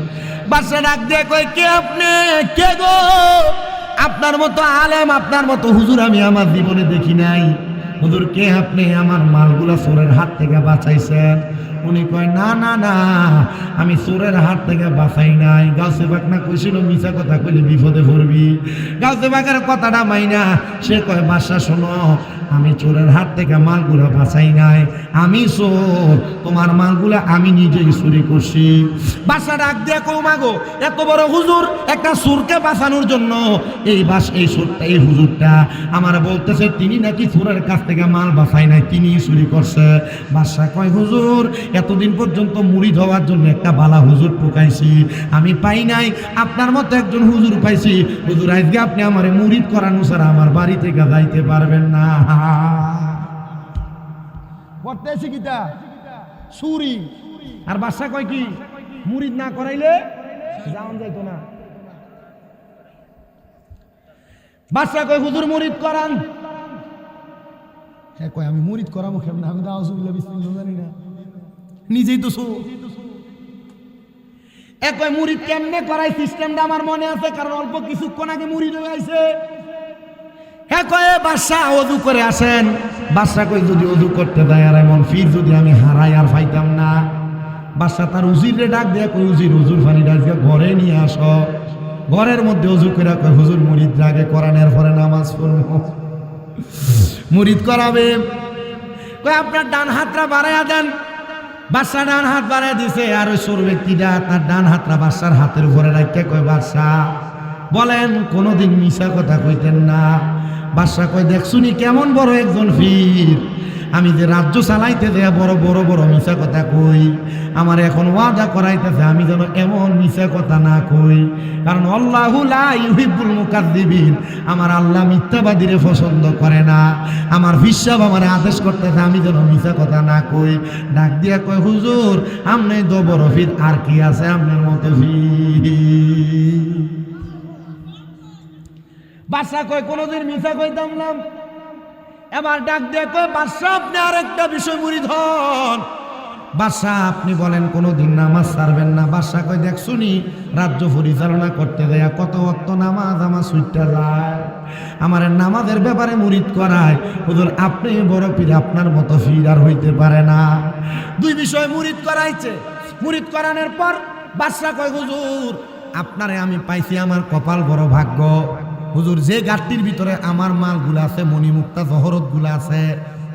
বাদশা ডাক দিয়ে কয়, কে আপনি? কে গো? আপনার মতো আলেম, আপনার মতো হুজুর আমি আমার জীবনে দেখি নাই। হুজুর কে আপনি? আমার মালগুলা চোরের হাত থেকে বাঁচাইছেন। উনি কয়, না না না, আমি চোরের হাত থেকে বাঁচাই নাই। গাউসে বাগ না কইছিল মিছা কথা কইলে বিপদে পড়বি। গাউসে বাগের কথাটা মাইনা সে কয়, বাদশা শোনো, আমি চোরের হাত থেকে মালগুলা বাঁচাই নাই, আমি চোর, তোমার মালগুলা আমি নিজেই চুরি করছি। বাদশা ডাক দিয়ে কও, মাগো এত বড় হুজুর একটা চোরকে বাঁচানোর জন্য এই হুজুরটা আমার বলতেছে তিনি নাকি চোরের কাছ থেকে মাল বাঁচাই নাই, তিনি চুরি করছে। বাদশা কয়, হুজুর এতদিন পর্যন্ত মুরিদ হওয়ার জন্য একটা বালা হুজুর ঠকাইছি, আমি পাই নাই, আপনার মতো একজন হুজুর পাইছি। হুজুর আজকে আপনি আমারে মুরিদ করানো ছাড়া আমার বাড়ি থেকে যাইতে পারবেন না। করতেছি কিটা চুরি। আর বাদশা কয় কি, মুরিদ না করাইলে যাওন যাইতো না। বাদশা কয়, হুজুর মুরিদ করান। হ্যাঁ কয়, আমি মুরিদ করাবো কেমন? আমি তো আউযুবিল্লাহ বিসমিল্লাহ জানি না, নিজেই তো চোর। কয়, মুরিদ কেমনে করাই সিস্টেমটা আমার মনে আছে, কারণ অল্প কিছুক্ষণ আগে মুরিদ হয়ে আইছে। হ্যাঁ কয়, বাদশা ওযু করে আসেন। বাদশা কই, যদি ওযু করতে দেয় আর এমন ফির যদি আমি হারাই আর পাইতাম না। বাদশা তার উজিরে ডাক দিয়ে কই, উজির হুজুর পানি ডাক দিয়ে ঘরে নিয়ে আসো। ঘরের মধ্যে ওযু করে কয়, হুজুর মুরিদ আগে করানোর পরে নামাজ পড়ব। মুরিদ করাবে। কয়, আপনার ডান হাতটা বাড়াইয়া দেন। বাদশা ডান হাত বাড়াই দিছে, আর ওই চোর ব্যক্তিটা তার ডান হাতটা বাদশার হাতের উপরে রাখতে কয়, বাদশা বলেন কোনোদিন মিছা কথা কইতেন না। বাদশা কয়, দেখছুনি কেমন বড় একজন পীর, আমি যে রাজ্য চালাইতে দেয়া বড় বড় বড় মিছা কথা কই, আমার এখন ওয়াদা করাইতেছে আমি যেন এমন মিছা কথা না কই, কারণ আল্লাহু লা ইউহিব্বুল মুকাদ্দিবিন, আমার আল্লাহ মিথ্যাবাদীরে পছন্দ করে না। আমার বিশ্বাস আমার আদেশ করতেছে আমি যেন মিছা কথা না কই। ডাক দিয়া কয়, হুজুর আমনে তো বড় পীর, আর কি আছে আপনার মতো পীর? বাদশা কয়, কোনোদিন মিছা কইতাম না। এবার ডাক দিয়ে কয়, বাদশা আপনি আরেকটা বিষয় মুরিদ হন। বাদশা আপনি বলেন কোনোদিন নামাজ ছাড়বেন না। বাদশা কয়, দেখছুনি রাজ্য পরিচালনা করতে দেয়া কত ওয়াক্ত নামাজ আমার ছুটটা যায়, আমার নামাজের ব্যাপারে মুরিদ করায়। হুজুর আপনি বড় পীর, আপনার মতো পীর আর হইতে পারে না। 2 বিষয় মুরিদ করাইছে। মুরিদ করানোর পর বাদশা কয়, হুজুর আপনারে আমি পাইছি, আমার কপাল বড় ভাগ্য। হুজুর যে গাড়ির ভিতরে আমার মালগুলা আছে, মণিমুক্তা জহরত গুলা আছে,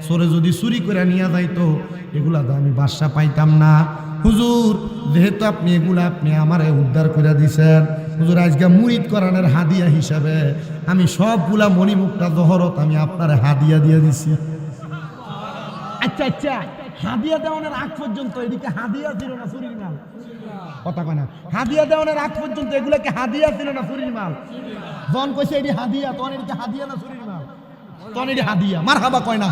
চোরে যদি চুরি করে নিয়ে যাইতো এগুলা তো আমি বাদশা পাইতাম না। হুজুর যেহেতু আপনি এগুলা আপনি আমারে উদ্ধার করে দিছেন, হুজুর আজকে মুরিদ করানোর হাদিয়া হিসাবে আমি সবগুলা মণিমুক্তা জহরত আমি আপনারে হাদিয়া দিয়ে দিছি। আচ্ছা আচ্ছা, হাদিয়া দেওয়ানোর আগ পর্যন্ত এদিকে হাদিয়া ছিল না চুরির মাল? কথা কয় না, হাদিয়া দেওয়ানোর আগ পর্যন্ত এগুলাকে হাদিয়া ছিল না চুরির মাল? জন কইছে এটি হাদিয়া, তখন এদিকে হাদিয়া না চুরির মাল? তখন এটি হাদিয়া। মারহাবা কয় না।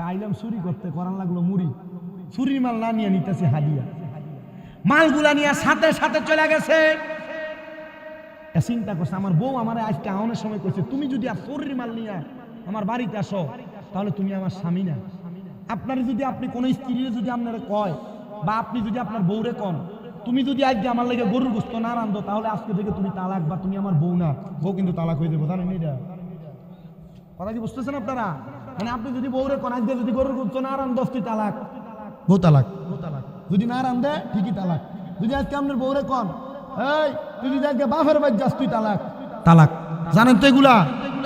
আইলাম চুরি করতে, করান লাগলো মুড়ি, চুরির মাল না নিয়ে নিতেছে হাদিয়া। মালগুলা নিয়ে সাথে সাথে চলে গেছে। চিন্তা করছে, আমার বউ আমার আজকে আওয়ানোর সময় কইছে, তুমি যদি আর চুরির মাল নিয়ে আমার বাড়িতে আসো তাহলে তুমি আমার স্বামী না। আপনার যদি আপনি কোন স্ত্রী যদি আপনারা কয়, বা আপনি যদি আপনার বউরে কন, তুমি যদি আজকে আমার লাগে গরুর গোস্ত না রান্ধো তাহলে আজকে থেকে তুমি তালাক, বা তুমি আমার বউ না। বউ কিন্তু তালাক হয়ে যাবো, জানেন এটা? কথা কি বুঝতেছেন আপনারা? মানে আপনি যদি বউরে কন আজকে যদি গরুর গোস্ত না রান্ধো তুই তালাক, বউ তালাক। যদি না রান্ধে ঠিকই তালাক। যদি আজকে আপনার বউরে কন, এই তুই যদি আজকে বাপের বাড়ি যাস তুই তালাক, তালাক। জানেন তো এগুলা?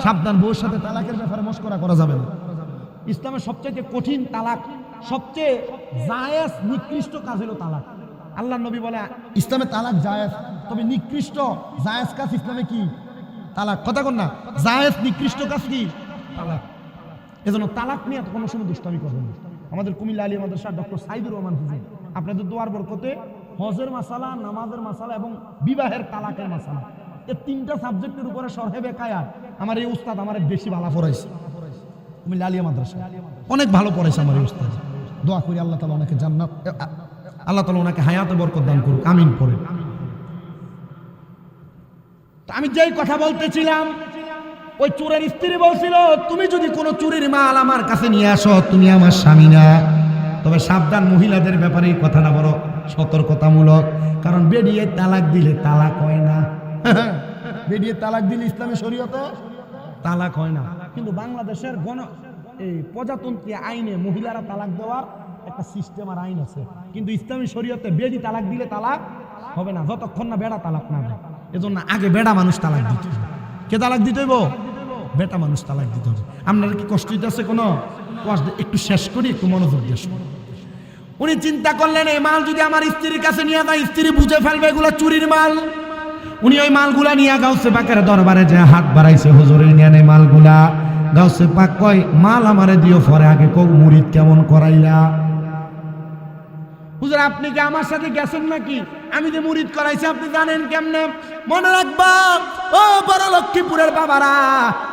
সাবধান, বউর সাথে তালাকের ব্যাপারে মশকরা করা যাবে না। ইসলামের সবচেয়ে কঠিন তালাক, সবচেয়ে জায়েজ নিকৃষ্ট কাজ হলো তালাক। আল্লাহ নবী বলে ইসলামে তালাক জায়েজ, তবে নিকৃষ্ট জায়েজ কাজ ইসলামে কি? তালাক। কথা কন না, জায়েজ নিকৃষ্ট কাজ কি? তালাক। এজন্য তালাক নিয়ে কোনো সময় দুষ্টামি করবেন না। আমাদের কুমিল্লা আলিয়া মাদ্রাসা ডক্টর সাইদুর রহমান হুজুর আপনাদের দোয়ার বরকতে হজের মাসালা, নামাজের মাসালা এবং বিবাহের তালাকের মাসালা, এই তিনটা সাবজেক্টের উপরে শরহে বেকায়াত আমার এই উস্তাদ আমার বেশি ভালো পড়াইছে। কুমিল্লা আলিয়া মাদ্রাসা অনেক ভালো পড়াইছে আমার এই উস্তাদ। দোয়া করি আল্লাহ তাআলা ওনাকে জান্নাত, আল্লাহ তাআলা ওনাকে হায়াতে বরকত দান করুক, আমিন পড়ে। আমি যেই কথা বলতেছিলাম, ওই চোরের স্ত্রী বলছিল তুমি যদি কোনো চুরির মাল আমার কাছে নিয়ে আসো তুমি আমার স্বামী না। তবে সাবধান, মহিলাদের ব্যাপারে এই কথাটা বড় সতর্কতামূলক, কারণ বেডিয়ে তালাক দিলে তালাক হয় না। বেডিয়ে তালাক দিলে ইসলামী শরীয়তে তালাক হয় না, কিন্তু বাংলাদেশের এই প্রজাতন্ত্রী আইনে মহিলারা তালাক দেওয়ার একটা সিস্টেম আর আইন আছে, কিন্তু ইসলামী শরীয়তে বেডি তালাক দিলে তালাক হবে না যতক্ষণ না বেড়া তালাক না দেয়। এজন্য আগে বেড়া মানুষ তালাক দিতে হবে। কে তালাক দিতে হইব? বেটা মানুষ তালাক দিতে হবে। আপনারা কি কষ্ট হইতেছে কোনো? একটু শেষ করি, একটু মনোযোগ দিয়ে শুনুন। উনি চিন্তা করলেন এই মাল যদি আমার স্ত্রীর কাছে নিয়ে যায় স্ত্রী বুঝে ফেলবে এগুলো চুরির মাল। উনি ওই মালগুলা নিয়ে গাউসে পাকের দরবারে যে হাত বাড়াইছে, হুজুরে নেন এই মালগুলা। গাউসে পাক কয় মাল আমারে দিও, পরে আগে কও মুরিদ কেমন করাইলা। হুজুর আপনি কি আমার সাথে গেছেন নাকি? আমি যে মুরিদ করাইছি আপনি জানেন কেমনে? মনে রাখবা ও বড় লক্ষ্মীপুরের বাবারা,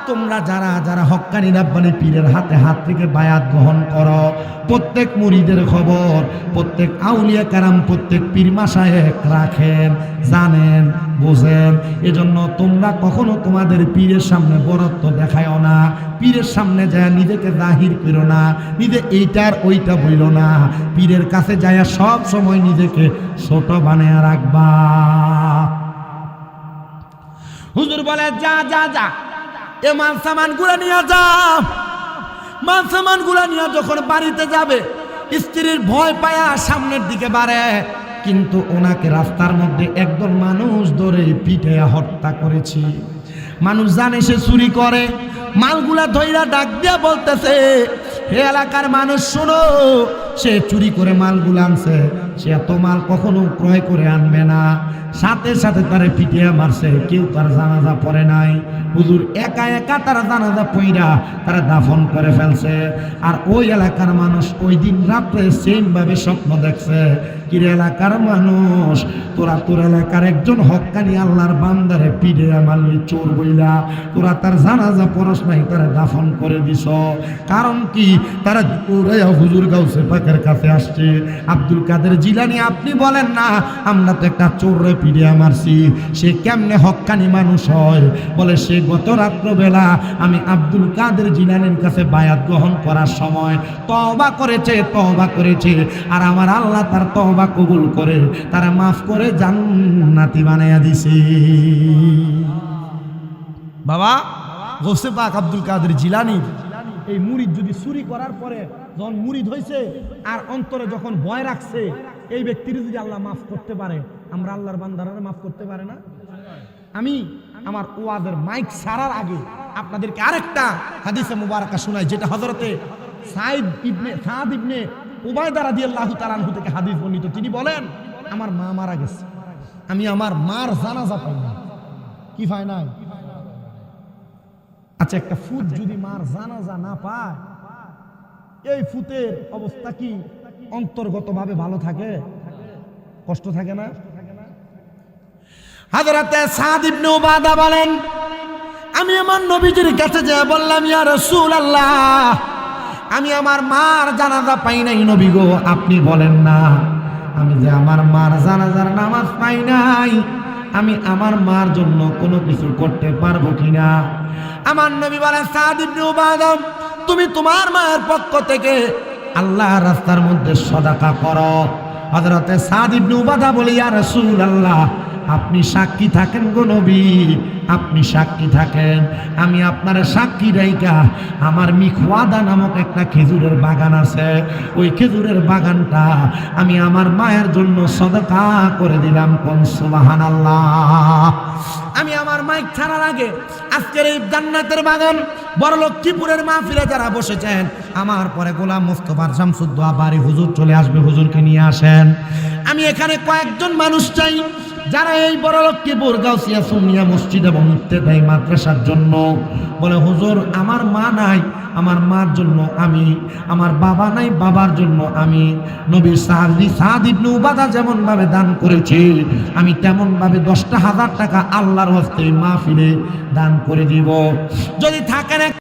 তোমরা যারা যারা হক্কানি রাব্বানি পীরের হাতে হাত থেকে বায়াত গ্রহণ করো, প্রত্যেক মুরিদের খবর প্রত্যেক আউলিয়া কারাম প্রত্যেক পীর মাশায়েখ রাখেন, জানেন, বোঝেন। এজন্য তোমরা কখনো তোমাদের পীরের সামনে বড়ত্ব দেখায়ও না, পীরের সামনে যায় নিজেকে জাহির করো না, নিজে এইটার ওইটা বইল না। পীরের কাছে যায় সব সময় নিজেকে ছোট বানায় রাখবা। হুজুর বলে যা যা যা এ মাল সামান গুলা নিয়ে যা। মাল সামান গুলা নিয়ে যখন বাড়িতে যাবে স্ত্রীর ভয় পায়া সামনের দিকে বাড়ে, কিন্তু ওনাকে রাস্তার মধ্যে একদল মানুষ ধরে পিটে হত্যা করেছি। মানুষ জানে সে চুরি করে, মালগুলা ধইরা ডাক দিয়া বলতেছে হে এলাকার মানুষ শোনো, সে চুরি করে মালগুলা আনছে, সে এত মাল কখনো ক্রয় করে আনবে না। সাথে সাথে তারে পিটিয়ে মারছে, কেউ তার জানাজা পড়ে নাই। হুজুর একা একা তারা জানাজা পইরা তারা দাফন করে ফেলছে। আর ওই এলাকার মানুষ ওই দিন রাত্রে সেম ভাবে স্বপ্ন দেখছে, কিরে এলাকার মানুষ তোরা তোর এলাকার একজন হক্কানি আল্লাহর বান্দারে পিটে মারলি চোর বইলা, তোরা তার জানাজা পরশ নাই, তারা দাফন করে দিছ। কারণ কি? তারা হুজুর গাউসে পাকের কাছে আসছে। আব্দুল কাদের জিলানী আপনি বলেন না আমরা তো একটা চোররে পিটে মারছি, সে কেমনে হক্কানি মানুষ হয়? বলে সে গত রাত্রবেলা আমি আব্দুল কাদের জিলানীর কাছে বায়াত গ্রহণ করার সময় তওবা করেছে, আর আমার আল্লাহ তার তওবা কবুল করে তারা মাফ করে জান্নাতি বানাইয়া দিছে। বাবা গৌসে পাক আব্দুল কাদের জিলানী এই মুরিদ যদি চুরি করার পরে যখন মুরিদ হয়েছে আর অন্তরে যখন ভয় রাখছে, এই ব্যক্তির যদি আল্লাহ মাফ করতে পারে, আমরা আল্লাহর বান্দারা মাফ করতে পারে না? আমি আমার ওয়াজের মাইক ছাড়ার আগে আপনাদেরকে আরেকটা হাদিসে মুবারাকা শোনাই, যেটা হযরতে সাদ ইবনে উবায়দা রাদিয়াল্লাহু তাআলা আনহু থেকে হাদিস বর্ণিত। তিনি বলেন আমার মা মারা গেছে, আমি আমার মার জানাজা পাই না। কি পাই নাই? আচ্ছা একটা ফুত যদি মার জানাজা না পায়, এই ফুতের অবস্থা কি অন্তর্গতভাবে ভালো থাকে? কষ্ট থাকে না? হযরতে সাদ ইবনে উবাদা বলেন আমি আমার নবীজির কাছে যেয়ে বললাম ইয়া রাসূলুল্লাহ, আমি আমার মার জানাজা পাই নাই নবী গো, আপনি বলেন না আমি যে আমার মার জানাজার নামাজ পাই নাই, আমি আমার মার জন্য কোনো কিছু করতে পারবো কিনা? আমার নবী বলেন সাদ ইবনে উবাদা, তুমি তোমার মায়ের পক্ষ থেকে আল্লাহর রাস্তার মধ্যে সদাকা করো। হযরতে সাদ ইবনে উবাদা বলে ইয়া রাসূলুল্লাহ, আপনি সাক্ষী থাকেন গো নবী, আপনি সাক্ষী থাকেন। আমি আপনার সাক্ষী রাইকা আমার মিখওয়াদা নামক একটা খেজুরের বাগান আছে, ওই খেজুরের বাগানটা আমি আমার মায়ের জন্য সদকা করে দিলাম। কোন সুবহানাল্লাহ। আমি আমার মাইক ছাড়ার আগে আজকের এই জান্নাতের বাগান বড়লক্ষ্মীপুরের মাহফিলে যারা বসেছেন, আমার পরে গোলাম মোস্তফার শামসুদ্দোয়া বাড়ি হুজুর চলে আসবে, হুজুরকে নিয়ে আসেন। আমি এখানে কয়েকজন মানুষ চাই যারা এই বড়লক্ষ্মীপুর গাউসিয়া সুন্নিয়া মসজিদ এবং ইত্তেদায়ী মাদ্রাসার জন্য বলে, হুজুর আমার মা নাই, আমার মার জন্য আমি, আমার বাবা নাই, বাবার জন্য আমি। নবীর সাহাবী সাদ ইবনে উবাদা যেমন ভাবে দান করেছে, আমি তেমন ভাবে 10,000 টাকা আল্লাহর হস্তে মাহফিলে দান করে দিব। যদি থাকেন